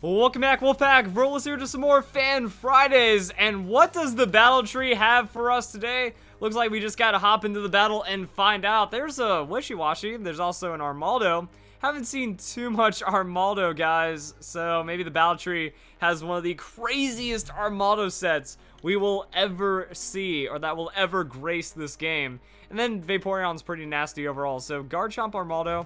Welcome back, Wolfpack. Verlis here to some more Fan Fridays. And what does the battle tree have for us today? Looks like we just gotta hop into the battle and find out. There's a Wishy-Washy. There's also an Armaldo. Haven't seen too much Armaldo, guys. So maybe the battle tree has one of the craziest Armaldo sets we will ever see, or that will ever grace this game. And then Vaporeon's pretty nasty overall. So Garchomp Armaldo,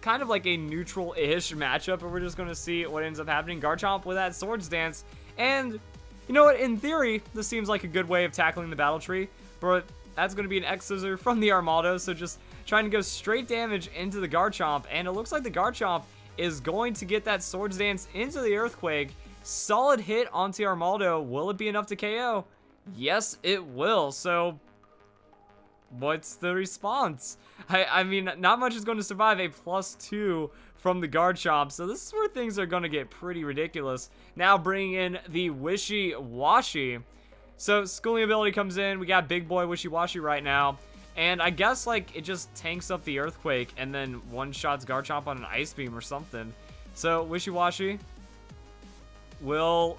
kind of like a neutral-ish matchup, but we're just going to see what ends up happening. Garchomp with that Swords Dance, and you know what, in theory, this seems like a good way of tackling the battle tree, but that's going to be an X-Scissor from the Armaldo, so just trying to go straight damage into the Garchomp, and it looks like the Garchomp is going to get that Swords Dance into the Earthquake. Solid hit onto Armaldo. Will it be enough to KO? Yes, it will. So what's the response? I mean, not much is going to survive a +2 from the Garchomp, so this is where things are going to get pretty ridiculous. Now bringing in the Wishy-Washy. So schooling ability comes in. We got big boy Wishy-Washy right now, and I guess like it just tanks up the Earthquake and then one-shots Garchomp on an Ice Beam or something. So Wishy-Washy will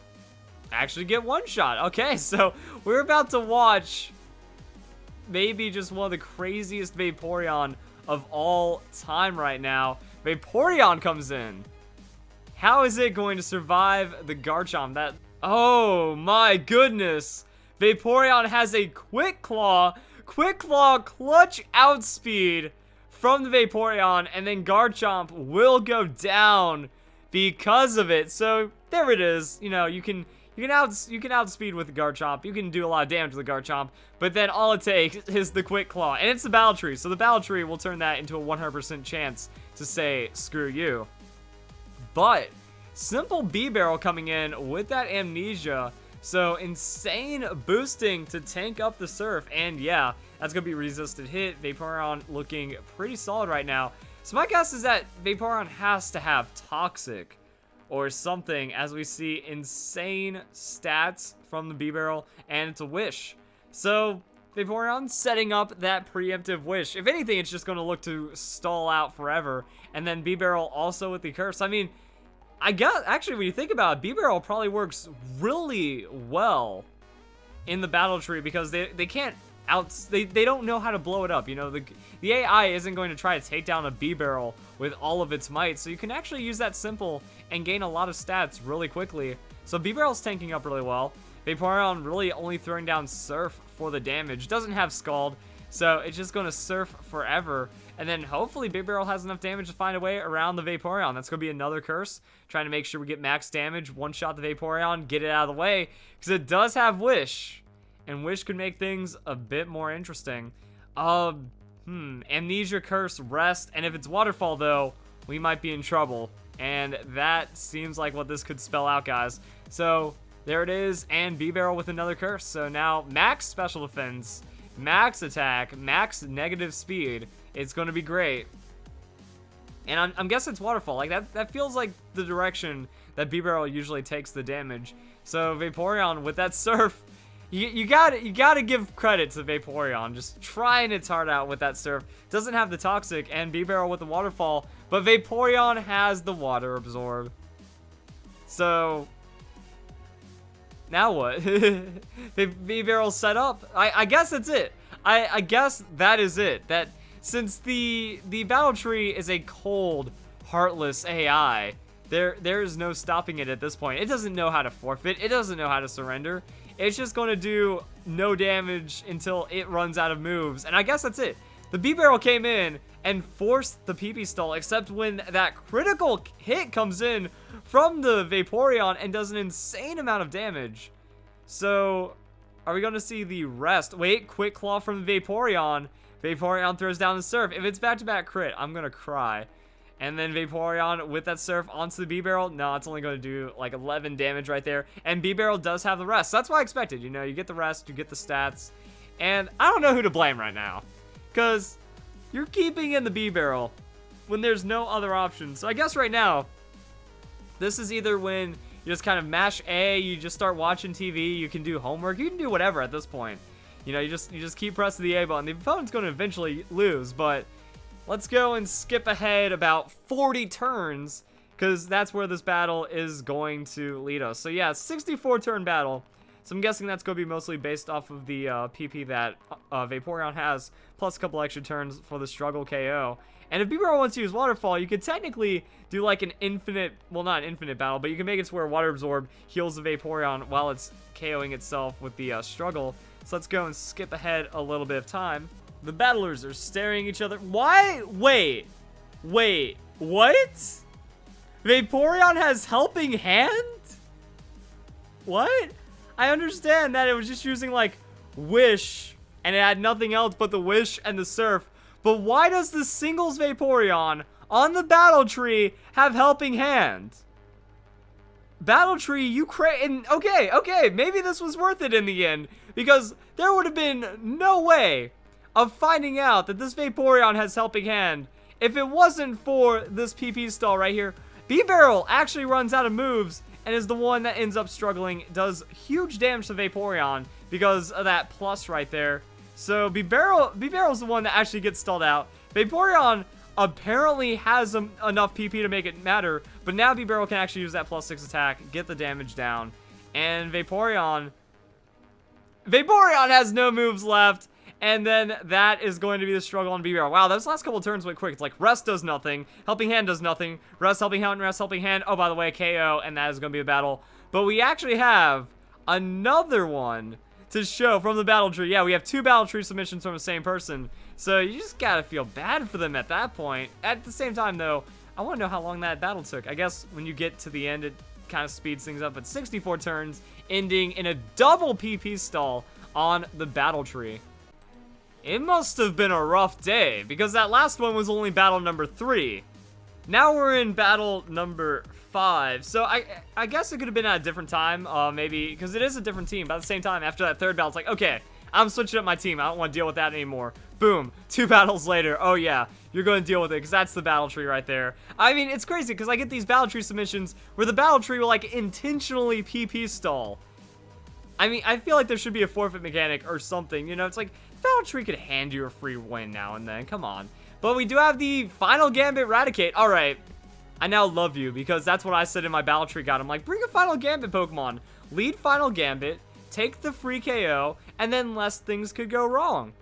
actually get one shot. Okay, so we're about to watch maybe just one of the craziest Vaporeon of all time right now. Vaporeon comes in. How is it going to survive the Garchomp? Oh my goodness. Vaporeon has a Quick Claw clutch outspeed from the Vaporeon, and then Garchomp will go down because of it. So there it is. You know, you can outspeed with the Garchomp. You can do a lot of damage with the Garchomp, but then all it takes is the Quick Claw, and it's the battle tree. So the battle tree will turn that into a 100% chance to say screw you. But simple Bibarel coming in with that Amnesia. So insane boosting to tank up the Surf, and yeah, that's gonna be resisted hit. Vaporeon looking pretty solid right now. So my guess is that Vaporeon has to have Toxic or something, as we see insane stats from the Bibarel, and it's a Wish. So Vaporeon setting up that preemptive Wish. If anything, it's just going to look to stall out forever. And then Bibarel also with the Curse. I mean, I guess, actually, when you think about it, Bibarel probably works really well in the battle tree because they can't they don't know how to blow it up. You know, the AI isn't going to try to take down a Bibarel with all of its might, so you can actually use that simple and gain a lot of stats really quickly. So Bibarel's tanking up really well. Vaporeon really only throwing down Surf for the damage. Doesn't have Scald, so it's just going to Surf forever. And then hopefully Bibarel has enough damage to find a way around the Vaporeon. That's going to be another Curse. Trying to make sure we get max damage, one-shot the Vaporeon, get it out of the way, because it does have Wish. And Wish could make things a bit more interesting. Amnesia, Curse, Rest, and if it's Waterfall though, we might be in trouble. And that seems like what this could spell out, guys. So there it is, and Bibarel with another Curse. So now max special defense, max attack, max negative speed. It's going to be great. And I'm guessing it's Waterfall. Like that feels like the direction that Bibarel usually takes the damage. So Vaporeon with that Surf. You gotta give credit to Vaporeon, just trying its heart out with that Surf. Doesn't have the Toxic, and Bibarel with the Waterfall, but Vaporeon has the Water Absorb. So now what? Bibarel's set up. I guess that's it. I guess that is it. That since the battle tree is a cold, heartless AI, there is no stopping it at this point. It doesn't know how to forfeit. It doesn't know how to surrender. It's just going to do no damage until it runs out of moves. And I guess that's it. The Bibarel came in and forced the PP stall, except when that critical hit comes in from the Vaporeon and does an insane amount of damage. So, are we going to see the rest? Wait, Quick Claw from the Vaporeon. Vaporeon throws down the Surf. If it's back-to-back crit, I'm going to cry. And then Vaporeon with that Surf onto the Bibarel. No, it's only going to do like 11 damage right there. And Bibarel does have the rest. So that's what I expected. You know, you get the rest, you get the stats. And I don't know who to blame right now, because you're keeping in the Bibarel when there's no other option. So I guess right now, this is either when you just kind of mash A, you just start watching TV, you can do homework, you can do whatever at this point. You know, you just keep pressing the A button. The opponent's going to eventually lose, but let's go and skip ahead about 40 turns because that's where this battle is going to lead us. So yeah, 64 turn battle. So I'm guessing that's going to be mostly based off of the PP that Vaporeon has, plus a couple extra turns for the struggle KO. And if Bibarel wants to use Waterfall, you could technically do like an infinite, well, not an infinite battle, but you can make it to where Water Absorb heals the Vaporeon while it's KOing itself with the struggle. So let's go and skip ahead a little bit of time. The battlers are staring at each other. Why? Wait, what? Vaporeon has Helping Hand? What? I understand that it was just using, like, Wish, and it had nothing else but the Wish and the Surf. But why does the singles Vaporeon on the Battle Tree have Helping Hand? Battle Tree, you okay, maybe this was worth it in the end, because there would have been no way of finding out that this Vaporeon has Helping Hand if it wasn't for this PP stall right here. Bibarel actually runs out of moves and is the one that ends up struggling, does huge damage to Vaporeon because of that plus right there. So Bibarel's the one that actually gets stalled out. Vaporeon apparently has enough PP to make it matter, but now Bibarel can actually use that +6 attack, get the damage down, and Vaporeon has no moves left. And then that is going to be the struggle on Bibarel. Wow, those last couple turns went quick. It's like Rest does nothing, Helping Hand does nothing, Rest, Helping Hand, Rest, Helping Hand. Oh, by the way, KO, and that is going to be a battle. But we actually have another one to show from the Battle Tree. Yeah, we have 2 Battle Tree submissions from the same person. So you just gotta feel bad for them at that point. At the same time, though, I want to know how long that battle took. I guess when you get to the end, it kind of speeds things up. But 64 turns, ending in a double PP stall on the Battle Tree. It must have been a rough day, because that last one was only battle number 3. Now we're in battle number 5. So I guess it could have been at a different time, maybe, because it is a different team. But at the same time, after that third battle, it's like, okay, I'm switching up my team. I don't want to deal with that anymore. Boom. 2 battles later. Oh, yeah, you're going to deal with it, because that's the Battle Tree right there. I mean, it's crazy, because I get these Battle Tree submissions where the Battle Tree will, like, intentionally PP stall. I mean, I feel like there should be a forfeit mechanic or something, you know? It's like, Battle Tree could hand you a free win now and then, come on. But we do have the Final Gambit Raticate. Alright, I now love you, because that's what I said in my Battle Tree guide. I'm like, bring a Final Gambit Pokemon. Lead Final Gambit, take the free KO, and then less things could go wrong.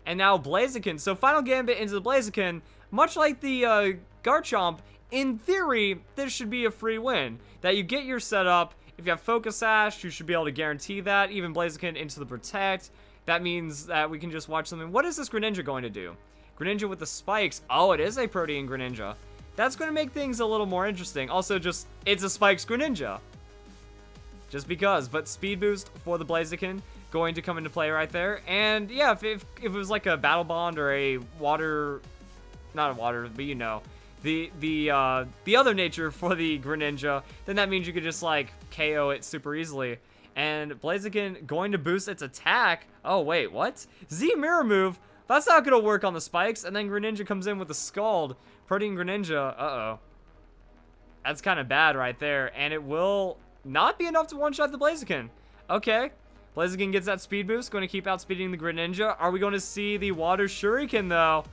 And now Blaziken. So Final Gambit into the Blaziken, much like the Garchomp, in theory, this should be a free win. That you get your setup. If you have Focus Sash, you should be able to guarantee that. Even Blaziken into the Protect. That means that we can just watch something. What is this Greninja going to do? Greninja with the spikes. Oh, it is a Protean Greninja. That's going to make things a little more interesting. Also, just, it's a Spikes Greninja. Just because. But Speed Boost for the Blaziken going to come into play right there. And yeah, if it was like a Battle Bond or a Water, not a Water, but you know, the other nature for the Greninja, then that means you could just like KO it super easily. And Blaziken going to boost its attack. Oh, wait, what? Z Mirror Move? That's not going to work on the spikes. And then Greninja comes in with the Scald. Protean Greninja. Uh-oh. That's kind of bad right there. And it will not be enough to one-shot the Blaziken. Okay. Blaziken gets that speed boost. Going to keep outspeeding the Greninja. Are we going to see the Water Shuriken, though?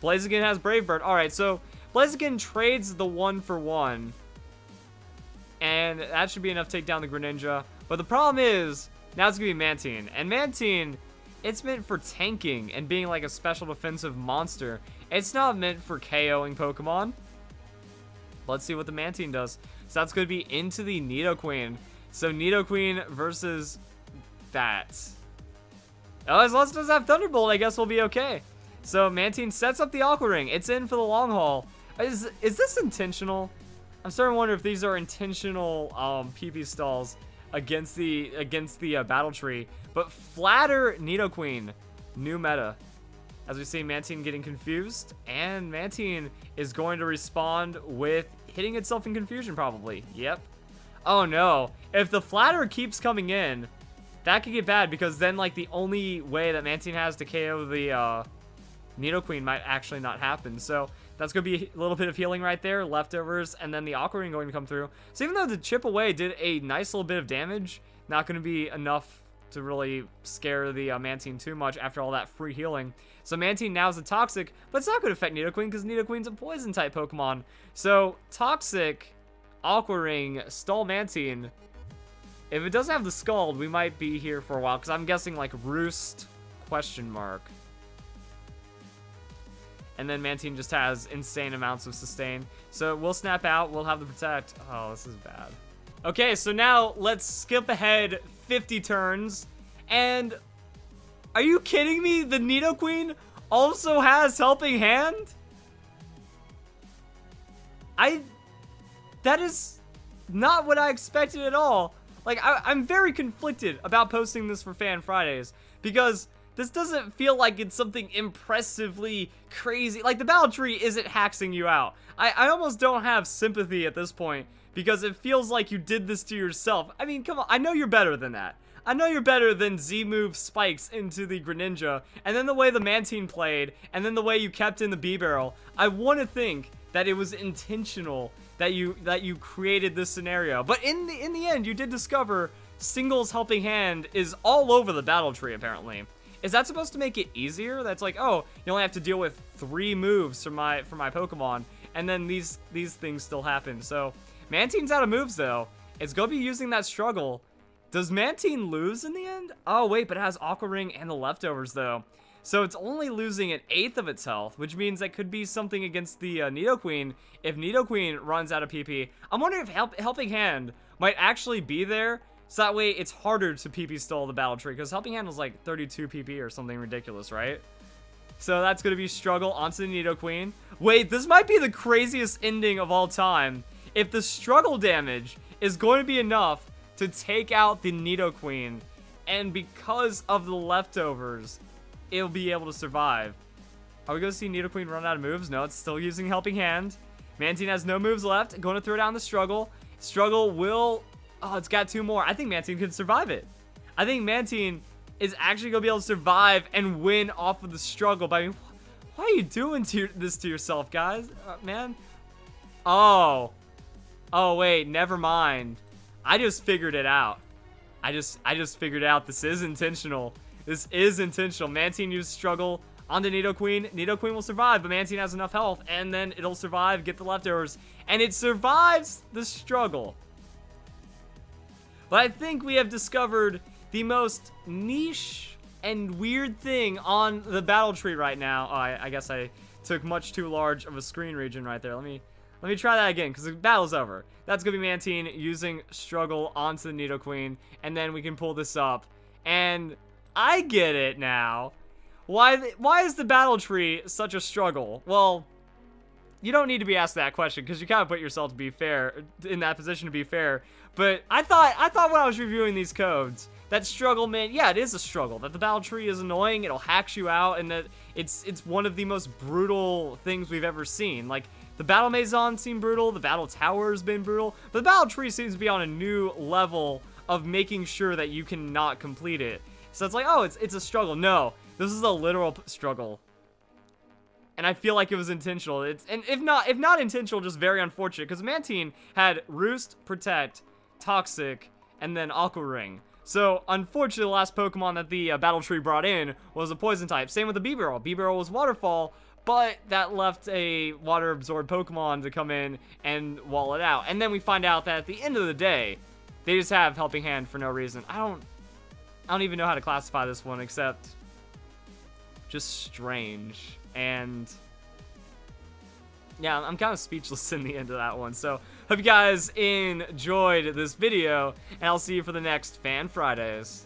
Blaziken has Brave Bird. Alright, so Blaziken trades the 1-for-1. And that should be enough to take down the Greninja. But the problem is, now it's going to be Mantine. And Mantine, it's meant for tanking and being like a special defensive monster. It's not meant for KOing Pokemon. Let's see what the Mantine does. So that's going to be into the Nidoqueen. So Nidoqueen versus that. Oh, as long as it doesn't have Thunderbolt, I guess we'll be okay. So Mantine sets up the Aqua Ring. It's in for the long haul. Is this intentional? I'm starting to wonder if these are intentional PP stalls against the Battle Tree. But Flatter Nidoqueen, new meta. As we see Mantine getting confused, and Mantine is going to respond with hitting itself in confusion probably. Yep. Oh no, if the Flatter keeps coming in, that could get bad, because then like the only way that Mantine has to KO the Nidoqueen might actually not happen. So that's going to be a little bit of healing right there, leftovers, and then the Aqua Ring going to come through. So even though the Chip Away did a nice little bit of damage, not going to be enough to really scare the Mantine too much after all that free healing. So Mantine now is a Toxic, but it's not going to affect Nidoqueen because Nidoqueen's a Poison-type Pokemon. So Toxic, Aqua Ring, Stall Mantine. If it doesn't have the Scald, we might be here for a while because I'm guessing like Roost, question mark. And then Mantine just has insane amounts of sustain. So we'll snap out, we'll have the Protect. Oh, this is bad. Okay, so now let's skip ahead 50 turns. And are you kidding me? The Nidoqueen also has Helping Hand? That is not what I expected at all. Like, I'm very conflicted about posting this for Fan Fridays because this doesn't feel like it's something impressively crazy. Like, the Battle Tree isn't hacking you out. I almost don't have sympathy at this point because it feels like you did this to yourself. I mean, come on. I know you're better than that. I know you're better than Z-move spikes into the Greninja, and then the way the Mantine played, and then the way you kept in the Bibarel. I want to think that it was intentional that you created this scenario. But in the end, you did discover Singles Helping Hand is all over the Battle Tree, apparently. Is that supposed to make it easier? That's like, oh, you only have to deal with 3 moves for my Pokemon, and then these things still happen. So Mantine's out of moves, though. It's going to be using that Struggle. Does Mantine lose in the end? Oh, wait, but it has Aqua Ring and the Leftovers, though. So it's only losing an 1/8 of its health, which means that could be something against the Nidoqueen if Nidoqueen runs out of PP. I'm wondering if Helping Hand might actually be there, so that way it's harder to PP stall the Battle Tree, because Helping Hand was like 32 PP or something ridiculous, right? So that's going to be Struggle onto the Nidoqueen. Wait, this might be the craziest ending of all time. If the Struggle damage is going to be enough to take out the Nidoqueen, and because of the Leftovers, it'll be able to survive. Are we going to see Nidoqueen run out of moves? No, it's still using Helping Hand. Mantine has no moves left. Going to throw down the Struggle. Struggle will... Oh, it's got 2 more. I think Mantine can survive it. I think Mantine is actually going to be able to survive and win off of the Struggle. But I mean, why are you doing this to yourself, guys? Man. Oh. Oh, wait. Never mind. I just figured it out. I just figured out this is intentional. This is intentional. Mantine used Struggle onto Nidoqueen. Nidoqueen will survive, but Mantine has enough health, and then it'll survive, get the Leftovers, and it survives the Struggle. But I think we have discovered the most niche and weird thing on the Battle Tree right now. Oh, I guess I took much too large of a screen region right there. Let me try that again, because the battle's over. That's going to be Mantine using Struggle onto the Nidoqueen, and then we can pull this up. And I get it now. Why is the Battle Tree such a struggle? Well, you don't need to be asked that question, because you kind of put yourself to be fair, in that position to be fair. But I thought when I was reviewing these codes, that struggle meant, yeah, it is a struggle. That the Battle Tree is annoying, it'll hack you out, and that it's one of the most brutal things we've ever seen. Like, the Battle Maison seemed brutal, the Battle Tower's been brutal, but the Battle Tree seems to be on a new level of making sure that you cannot complete it. So it's like, oh, it's a struggle. No, this is a literal struggle. And I feel like it was intentional. And if not intentional, just very unfortunate, because Mantine had Roost, Protect, Toxic, and then Aqua Ring. So, unfortunately, the last Pokemon that the Battle Tree brought in was a Poison type. Same with the Bibarel. Bibarel was Waterfall, but that left a Water-absorbed Pokemon to come in and wall it out. And then we find out that at the end of the day, they just have Helping Hand for no reason. I don't even know how to classify this one, except just strange. And yeah, I'm kind of speechless in the end of that one. So, hope you guys enjoyed this video, and I'll see you for the next Fan Fridays.